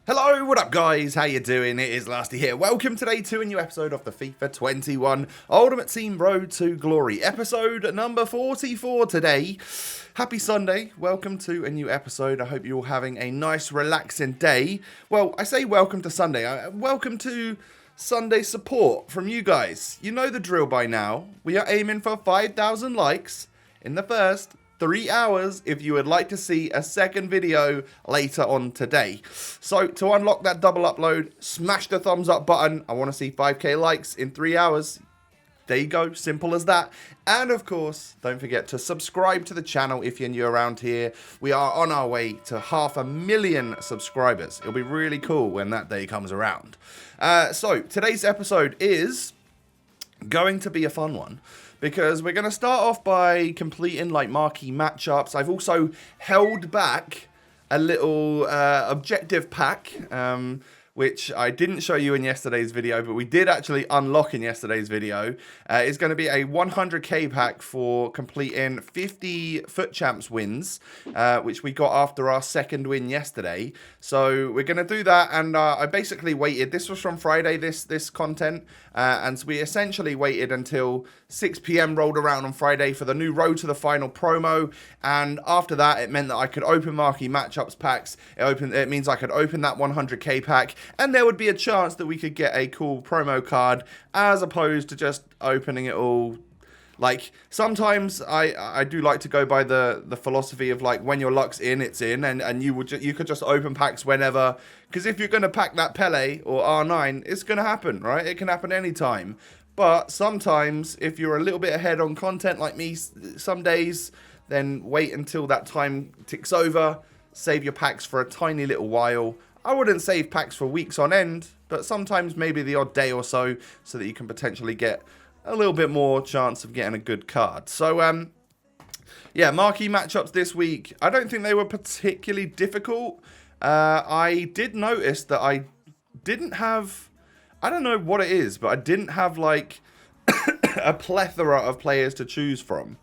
Hello, what up guys? How you doing? It is Lasty here. Welcome today to a new episode of the FIFA 21 Ultimate Team Road to Glory. Episode number 44 today. Happy Sunday. Welcome to a new episode. I hope you're all having a nice relaxing day. Well, I say welcome to Sunday. Welcome to Sunday support from you guys. You know the drill by now. We are aiming for 5,000 likes in the first 3 hours if you would like to see a second video later on today. So to unlock that double upload, smash the thumbs up button. I want to see 5k likes in 3 hours. There you go, simple as that. And of course, don't forget to subscribe to the channel if you're new around here. We are on our way to 500,000 subscribers. It'll be really cool when that day comes around. So today's episode is going to be a fun one, because we're going to start off by completing like marquee matchups. I've also held back a little objective pack, which I didn't show you in yesterday's video, but we did actually unlock in yesterday's video. It's going to be a 100k pack for completing 50 FUT Champs wins, which we got after our second win yesterday. So we're going to do that, and I basically waited. This was from Friday, this content, and so we essentially waited until 6 p.m. rolled around on Friday for the new Road to the Final promo, and after that, it meant that I could open marquee matchups packs. It means I could open that 100k pack, and there would be a chance that we could get a cool promo card, as opposed to just opening it all. Like, sometimes I do like to go by the philosophy of, like, when your luck's in, it's in, and you could just open packs whenever, because if you're going to pack that Pele or R9, it's going to happen, right? It can happen anytime. But sometimes, if you're a little bit ahead on content like me some days, then wait until that time ticks over, save your packs for a tiny little while. I wouldn't save packs for weeks on end, but sometimes maybe the odd day or so that you can potentially get a little bit more chance of getting a good card. So, yeah, marquee matchups this week. I don't think they were particularly difficult. I did notice that I didn't have, I don't know what it is, but I didn't have, like, a plethora of players to choose from.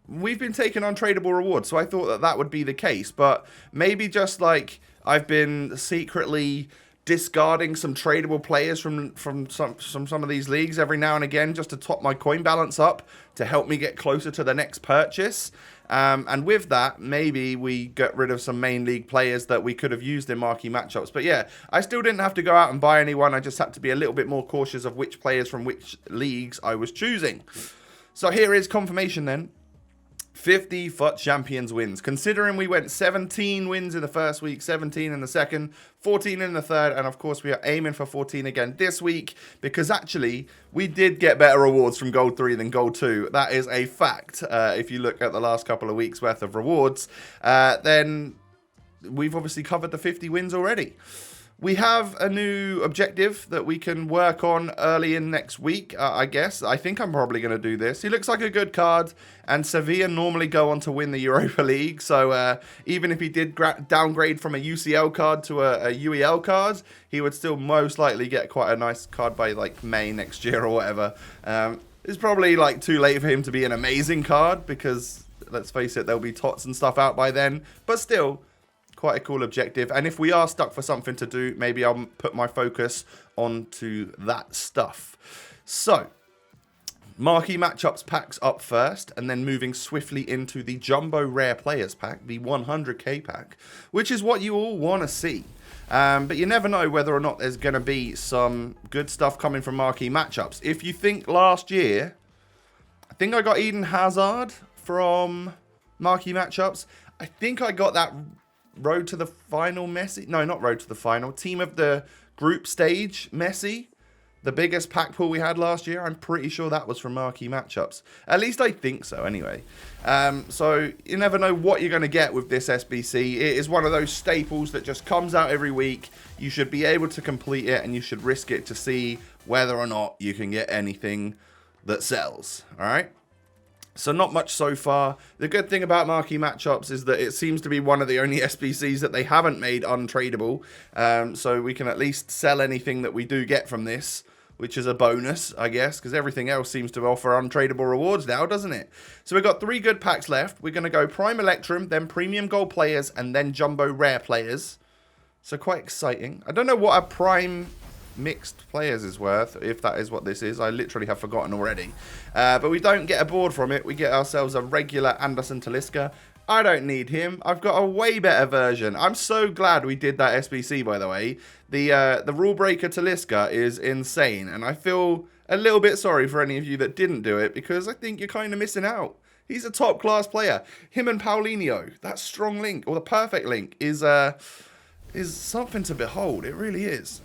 We've been taking on tradable rewards, so I thought that that would be the case. But maybe just, like, I've been secretly discarding some tradable players from some of these leagues every now and again, just to top my coin balance up, to help me get closer to the next purchase. And with that, maybe we get rid of some main league players that we could have used in marquee matchups. But yeah, I still didn't have to go out and buy anyone. I just had to be a little bit more cautious of which players from which leagues I was choosing. So here is confirmation then. 50 FUT Champions wins. Considering we went 17 wins in the first week, 17 in the second, 14 in the third, and of course we are aiming for 14 again this week, because actually we did get better rewards from Gold 3 than Gold 2. That is a fact. If you look at the last couple of weeks worth of rewards, then we've obviously covered the 50 wins already. We have a new objective that we can work on early in next week, I guess. I think I'm probably going to do this. He looks like a good card, and Sevilla normally go on to win the Europa League. So even if he did downgrade from a UCL card to a UEL card, he would still most likely get quite a nice card by like May next year or whatever. It's probably like too late for him to be an amazing card, because let's face it, there'll be tots and stuff out by then. But still, quite a cool objective, and if we are stuck for something to do, maybe I'll put my focus onto that stuff. So, marquee matchups packs up first, and then moving swiftly into the Jumbo Rare Players pack, the 100k pack, which is what you all want to see. But you never know whether or not there's going to be some good stuff coming from marquee matchups. If you think last year, I think I got Eden Hazard from marquee matchups. I think I got that Road to the Final Messi. No, not Road to the Final. Team of the Group Stage Messi. The biggest pack pool we had last year. I'm pretty sure that was from marquee matchups. At least I think so, anyway. So you never know what you're going to get with this SBC. It is one of those staples that just comes out every week. You should be able to complete it, and you should risk it to see whether or not you can get anything that sells. All right? So not much so far. The good thing about marquee matchups is that it seems to be one of the only SBCs that they haven't made untradeable. So we can at least sell anything that we do get from this, which is a bonus, I guess, because everything else seems to offer untradeable rewards now, doesn't it? So we've got 3 good packs left. We're going to go Prime Electrum, then Premium Gold Players, and then Jumbo Rare Players. So quite exciting. I don't know what a prime mixed players is worth, if that is what this is. I literally have forgotten already. But we don't get a board from it. We get ourselves a regular Anderson Talisca. I don't need him. I've got a way better version. I'm so glad we did that SBC, by the way. The Rule Breaker Talisca is insane, and I feel a little bit sorry for any of you that didn't do it, because I think you're kind of missing out. He's a top-class player. Him and Paulinho, that strong link, or the perfect link, is something to behold. It really is.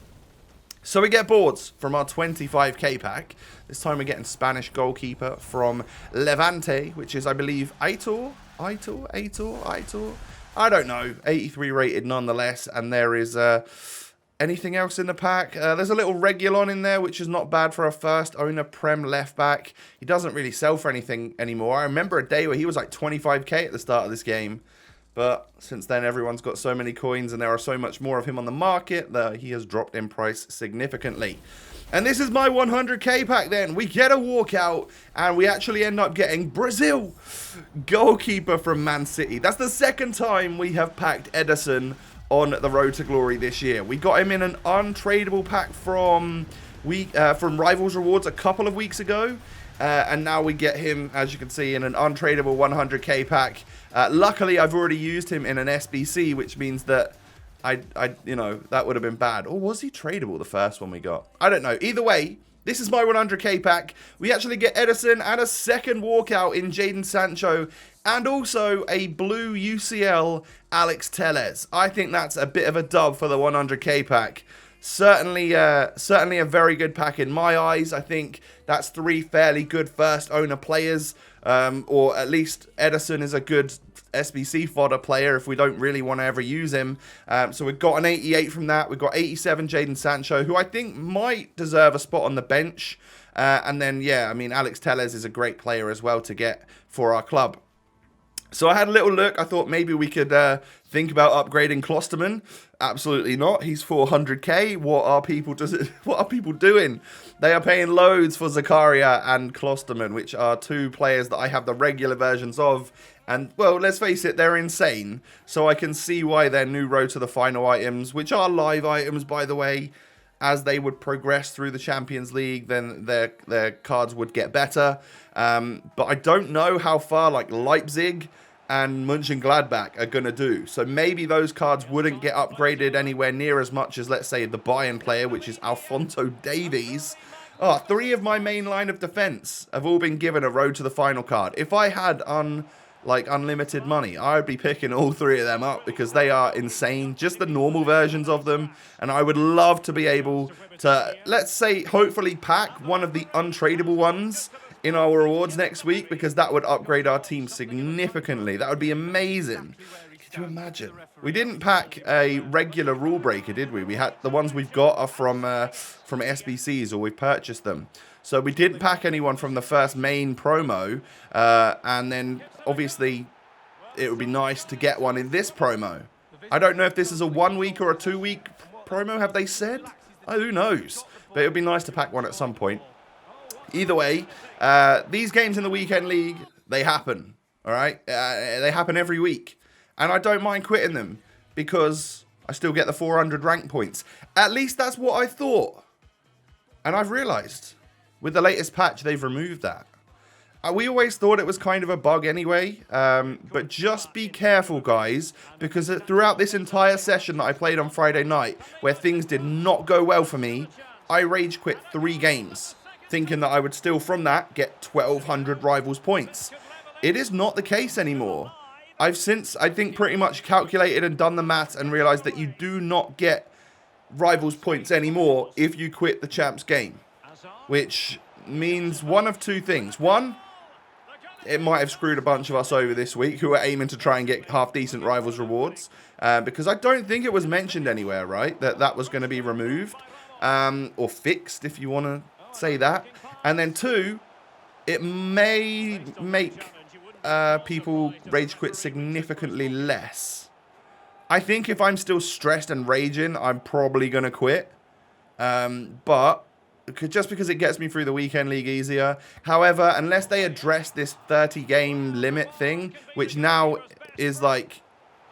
So we get boards from our 25k pack. This time we're getting Spanish goalkeeper from Levante, which is, I believe, Aitor. I don't know. 83 rated nonetheless. And there is anything else in the pack. There's a little Regulon in there, which is not bad for a first owner Prem left back. He doesn't really sell for anything anymore. I remember a day where he was like 25k at the start of this game. But since then, everyone's got so many coins and there are so much more of him on the market that he has dropped in price significantly. And this is my 100k pack then. We get a walkout and we actually end up getting Brazil goalkeeper from Man City. That's the second time we have packed Ederson on the road to glory this year. We got him in an untradeable pack from Rivals Rewards a couple of weeks ago. And now we get him, as you can see, in an untradeable 100k pack. Luckily, I've already used him in an SBC, which means that you know, that would have been bad. Or was he tradable, the first one we got? I don't know. Either way, this is my 100k pack. We actually get Ederson and a second walkout in Jadon Sancho, and also a blue UCL Alex Telles. I think that's a bit of a dub for the 100k pack. Certainly a very good pack in my eyes. I think that's 3 fairly good first owner players, or at least Ederson is a good SBC fodder player if we don't really want to ever use him. So we've got an 88 from that. We've got 87 Jadon Sancho, who I think might deserve a spot on the bench. And then, yeah, I mean, Alex Telles is a great player as well to get for our club. So I had a little look. I thought maybe we could think about upgrading Klosterman. Absolutely not. He's 400k. What are people doing? They are paying loads for Zakaria and Klosterman, which are 2 players that I have the regular versions of. And, well, let's face it, they're insane. So I can see why their new road to the final items, which are live items, by the way, as they would progress through the Champions League, then their cards would get better. But I don't know how far like Leipzig and Mönchengladbach are going to do. So maybe those cards wouldn't get upgraded anywhere near as much as, let's say, the Bayern player, which is Alphonso Davies. 3 of my main line of defense have all been given a road to the final card. If I had unlimited money, I would be picking all 3 of them up because they are insane. Just the normal versions of them. And I would love to be able to, let's say, hopefully pack one of the untradeable ones in our rewards next week, because that would upgrade our team significantly. That would be amazing. Could you imagine? We didn't pack a regular rule breaker, did we? We had the ones we've got are from SBCs, or we've purchased them. So we didn't pack anyone from the first main promo, and then obviously it would be nice to get one in this promo. I don't know if this is a 1 week or a 2 week promo, have they said? Who knows? But it would be nice to pack one at some point. Either way, these games in the weekend league, they happen, all right? They happen every week. And I don't mind quitting them because I still get the 400 rank points. At least that's what I thought. And I've realized with the latest patch, they've removed that. We always thought it was kind of a bug anyway, but just be careful, guys, because throughout this entire session that I played on Friday night, where things did not go well for me, I rage quit 3 games. Thinking that I would still from that get 1,200 rivals points. It is not the case anymore. I've since, I think, pretty much calculated and done the maths and realized that you do not get rivals points anymore if you quit the champs game. Which means one of 2 things. One, it might have screwed a bunch of us over this week who are aiming to try and get half-decent rivals rewards. Because I don't think it was mentioned anywhere, right? That was going to be removed. Or fixed, if you want to say that. And then 2, it may make people rage quit significantly less. I think if I'm still stressed and raging, I'm probably going to quit. But just because it gets me through the weekend league easier. However, unless they address this 30 game limit thing, which now is like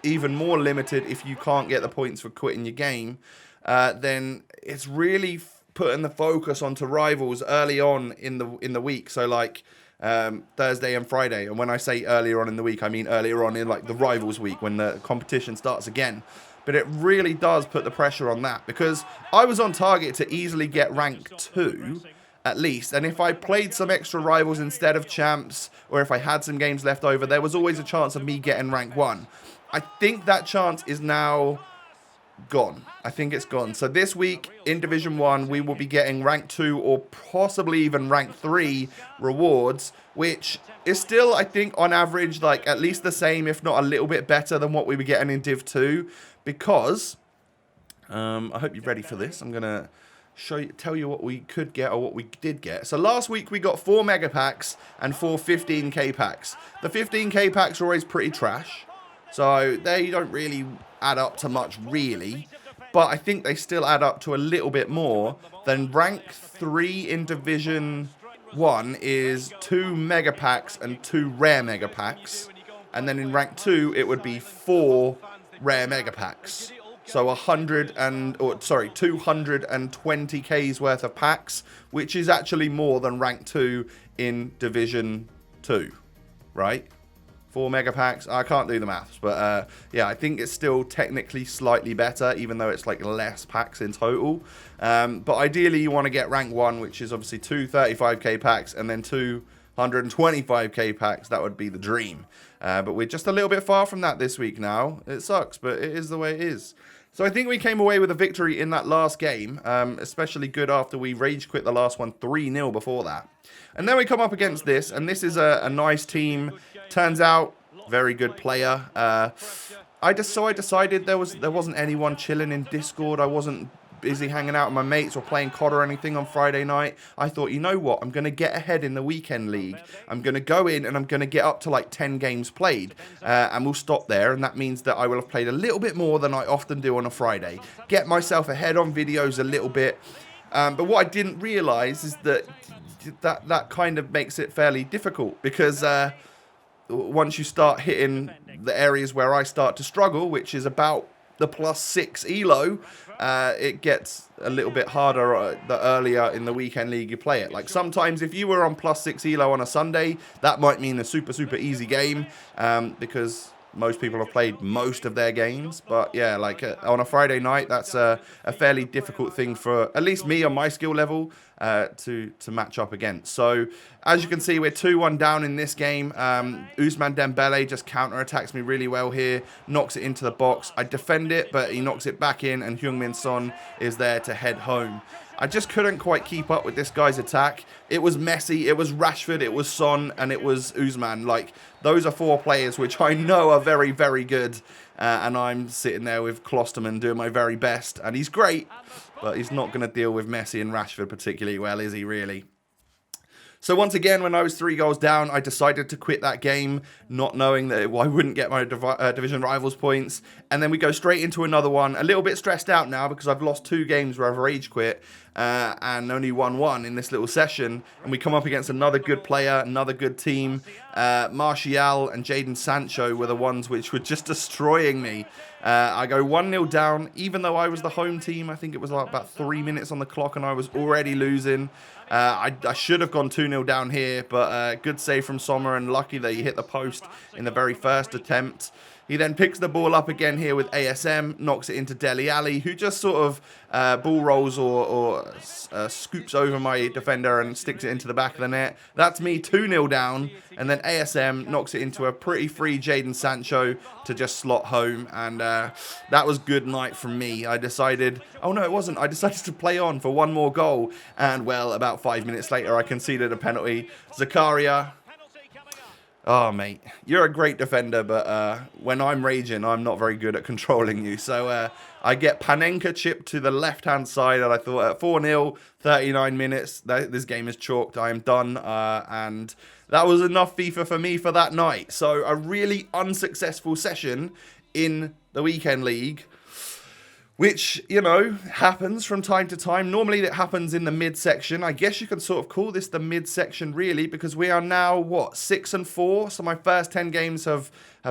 even more limited if you can't get the points for quitting your game, then it's really putting the focus onto rivals early on in the week. So like Thursday and Friday. And when I say earlier on in the week, I mean earlier on in like the rivals week when the competition starts again. But it really does put the pressure on that, because I was on target to easily get rank 2 at least. And if I played some extra rivals instead of champs, or if I had some games left over, there was always a chance of me getting rank 1. I think that chance is now gone. I think it's gone. So this week in Division 1, we will be getting rank 2 or possibly even rank 3 rewards, which is still, I think, on average, like at least the same, if not a little bit better than what we were getting in Div 2, because I hope you're ready for this. I'm going to tell you what we could get, or what we did get. So last week we got 4 mega packs and 4 15k packs. The 15k packs are always pretty trash, so they don't really add up to much really, but I think they still add up to a little bit more than rank 3 in Division 1 is 2 mega packs and 2 rare mega packs, and then in rank 2 it would be 4 rare mega packs. So 220k's worth of packs, which is actually more than rank 2 in Division 2, right? 4 mega packs. I can't do the maths, but yeah, I think it's still technically slightly better, even though it's like less packs in total. But ideally, you want to get rank 1, which is obviously 2 35k packs and then 2 125k packs. That would be the dream. But we're just a little bit far from that this week now. It sucks, but it is the way it is. So I think we came away with a victory in that last game, especially good after we rage quit the last one 3-0 before that. And then we come up against this, and this is a nice team. Turns out, very good player. I decided there wasn't anyone chilling in Discord. I wasn't busy hanging out with my mates or playing COD or anything on Friday night. I thought, you know what, I'm going to get ahead in the weekend league. I'm going to go in and I'm going to get up to like 10 games played, and we'll stop there, and that means that I will have played a little bit more than I often do on a Friday. Get myself ahead on videos a little bit, but what I didn't realise is that kind of makes it fairly difficult, because once you start hitting the areas where I start to struggle, which is about the +6 elo, it gets a little bit harder the earlier in the weekend league you play it. Like sometimes if you were on +6 elo on a Sunday, that might mean a super easy game, because most people have played most of their games. But yeah, like on a Friday night, that's a fairly difficult thing for at least me on my skill level to match up against. So as you can see, we're 2-1 down in this game. Ousmane Dembele just counter-attacks me really well here, knocks it into the box. I defend it, but he knocks it back in, and Heung-min Son is there to head home. I just couldn't quite keep up with this guy's attack. It was Messi, it was Rashford, it was Son, and it was Ousmane. Like, those are 4 players which I know are very, very good. And I'm sitting there with Klosterman doing my very best. And he's great, but he's not going to deal with Messi and Rashford particularly well, is he really? So once again, when I was 3 goals down, I decided to quit that game, not knowing that I wouldn't get my division rivals points. And then we go straight into another one. A little bit stressed out now because I've lost 2 games where I've rage quit and only won 1 in this little session. And we come up against another good player, another good team. Martial and Jadon Sancho were the ones which were just destroying me. I go 1-0 down, even though I was the home team. I think it was like about 3 minutes on the clock and I was already losing. I should have gone 2-0 down here, but good save from Sommer, and lucky that he hit the post in the very first attempt. He then picks the ball up again here with ASM, knocks it into Dele Alli, who just sort of ball rolls or scoops over my defender and sticks it into the back of the net. That's me 2-0 down, and then ASM knocks it into a pretty free Jadon Sancho to just slot home, and that was good night from me. I decided, oh no it wasn't, I decided to play on for 1 more goal, and well, about 5 minutes later I conceded a penalty. Zakaria, oh, mate, you're a great defender, but when I'm raging, I'm not very good at controlling you. So I get Panenka chipped to the left-hand side, and I thought at 4-0, 39 minutes, this game is chalked. I am done, and that was enough FIFA for me for that night. So a really unsuccessful session in the weekend league. which, you know, happens from time to time. Normally it happens in the midsection. I guess you can sort of call this the midsection, really, because we are now, what, 6-4? So my first 10 games have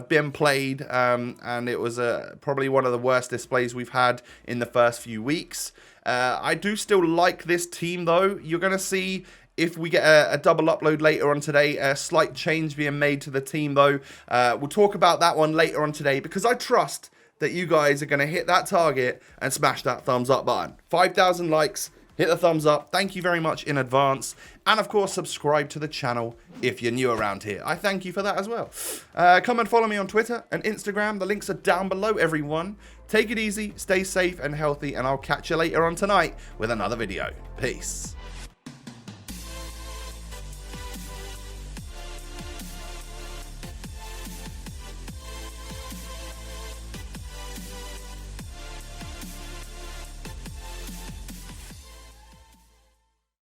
been played, and it was probably one of the worst displays we've had in the first few weeks. I do still like this team, though. You're going to see, if we get a double upload later on today, a slight change being made to the team, though. We'll talk about that one later on today, because I trust that you guys are going to hit that target and smash that thumbs up button. 5,000 likes, hit the thumbs up. Thank you very much in advance. And of course, subscribe to the channel if you're new around here. I thank you for that as well. Come and follow me on Twitter and Instagram. The links are down below, everyone. Take it easy, stay safe and healthy, and I'll catch you later on tonight with another video. Peace.